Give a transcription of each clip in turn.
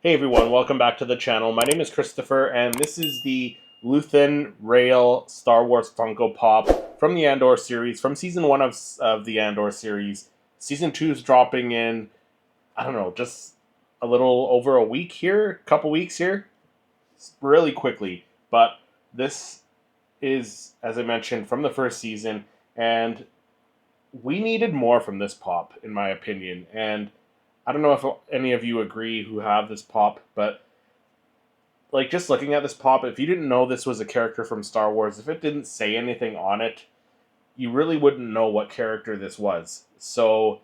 Hey everyone, welcome back to the channel. My name is Christopher, and this is the Luthen Rael Star Wars Funko Pop from the Andor series, from Season 1 of the Andor series. Season 2 is dropping in, I don't know, just a little over a week here, a couple weeks here, really quickly. But this is, as I mentioned, from the first season, and we needed more from this pop, in my opinion. And I don't know if any of you agree who have this pop, but like just looking at this pop, if you didn't know this was a character from Star Wars, if it didn't say anything on it, you really wouldn't know what character this was. So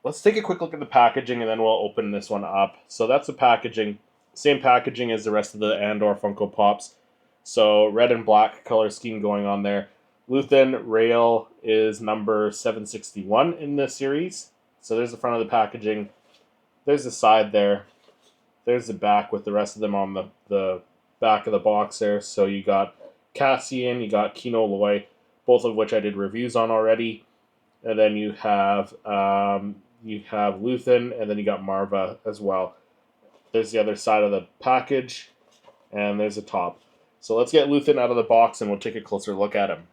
let's take a quick look at the packaging and then we'll open this one up. So that's the packaging. Same packaging as the rest of the Andor Funko Pops. So red and black color scheme going on there. Luthen Rael is number 761 in this series. So there's the front of the packaging. There's the side there. There's the back with the rest of them on the back of the box there. So you got Cassian, you got Kino Loy, both of which I did reviews on already. And then you have Luthen, and then you got Marva as well. There's the other side of the package, and there's the top. So let's get Luthen out of the box, and we'll take a closer look at him.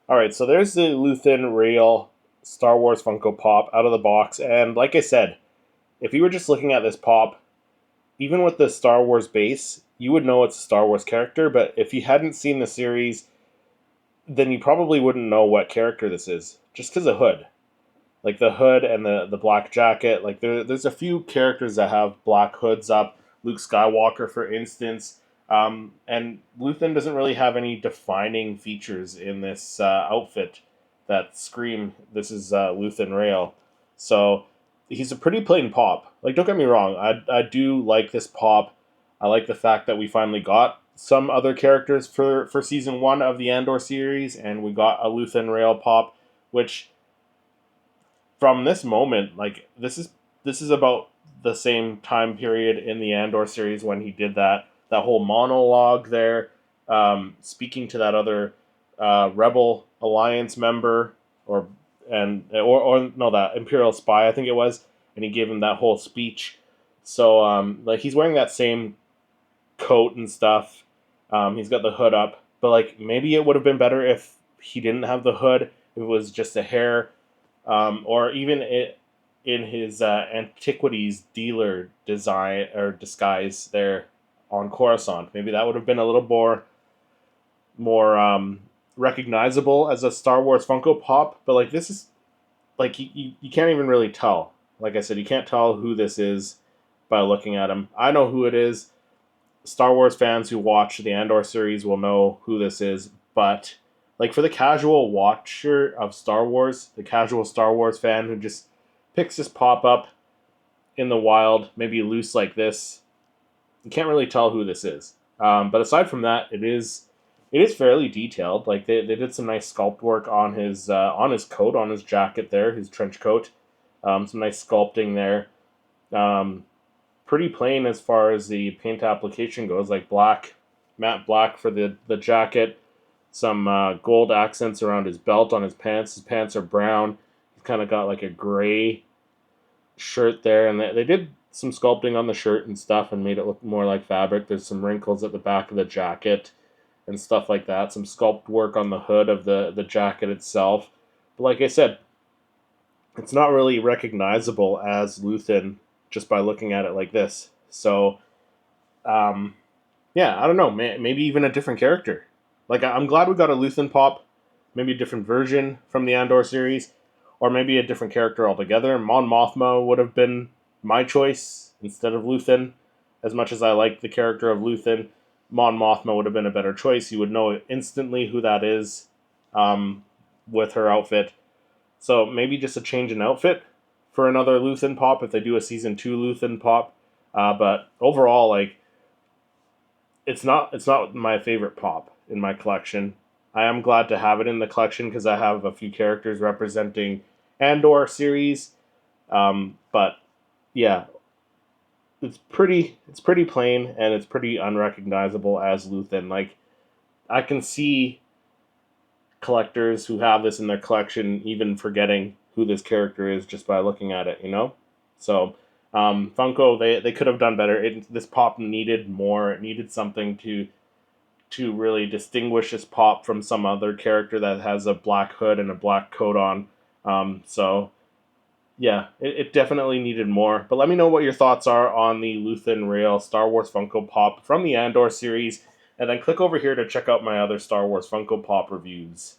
Alright, so there's the Luthen Rael Star Wars Funko Pop out of the box, and like I said, if you were just looking at this pop, even with the Star Wars base, you would know it's a Star Wars character, but if you hadn't seen the series, then you probably wouldn't know what character this is, just because of hood. Like the hood and the black jacket, like there's a few characters that have black hoods up, Luke Skywalker, for instance. And Luthen doesn't really have any defining features in this outfit that scream, this is Luthen Rael. So he's a pretty plain pop. Like, don't get me wrong, I do like this pop. I like the fact that we finally got some other characters for Season 1 of the Andor series, and we got a Luthen Rael pop, which, from this moment, like, this is about the same time period in the Andor series when he did that whole monologue there, speaking to that other Rebel Alliance member, or no, that Imperial spy, I think it was, and he gave him that whole speech. So like, he's wearing that same coat and stuff. He's got the hood up, but like, maybe it would have been better if he didn't have the hood. If it was just a hair, or even in his antiquities dealer design or disguise there on Coruscant. Maybe that would have been a little more recognizable as a Star Wars Funko Pop. But like, this is like, you can't even really tell. Like I said, you can't tell who this is by looking at him. I know who it is. Star Wars fans who watch the Andor series will know who this is, but like, for the casual watcher of Star Wars, the casual Star Wars fan who just picks this pop up in the wild, maybe loose like this, you can't really tell who this is. But aside from that, it is fairly detailed. Like, they did some nice sculpt work on his coat, on his jacket there, his trench coat. Some nice sculpting there. Pretty plain as far as the paint application goes, like black, matte black for the jacket. Some gold accents around his belt, on his pants. His pants are brown. He's kind of got like a gray shirt there, and they did some sculpting on the shirt and stuff and made it look more like fabric. There's some wrinkles at the back of the jacket and stuff like that. Some sculpt work on the hood of the jacket itself. But like I said, it's not really recognizable as Luthen just by looking at it like this. So, yeah, I don't know. Maybe even a different character. Like, I'm glad we got a Luthen pop. Maybe a different version from the Andor series. Or maybe a different character altogether. Mon Mothma would have been my choice instead of Luthen. As much as I like the character of Luthen, Mon Mothma would have been a better choice. You would know instantly who that is, with her outfit. So maybe just a change in outfit for another Luthen pop if they do a Season 2 Luthen pop. But overall, like, it's not my favorite pop in my collection. I am glad to have it in the collection because I have a few characters representing Andor series. But yeah, it's pretty plain, and it's pretty unrecognizable as Luthen. Like, I can see collectors who have this in their collection even forgetting who this character is just by looking at it, you know? So, Funko, they could have done better. This pop needed more. It needed something to really distinguish this pop from some other character that has a black hood and a black coat on. So, yeah, it definitely needed more. But let me know what your thoughts are on the Luthen Rael Star Wars Funko Pop from the Andor series, and then click over here to check out my other Star Wars Funko Pop reviews.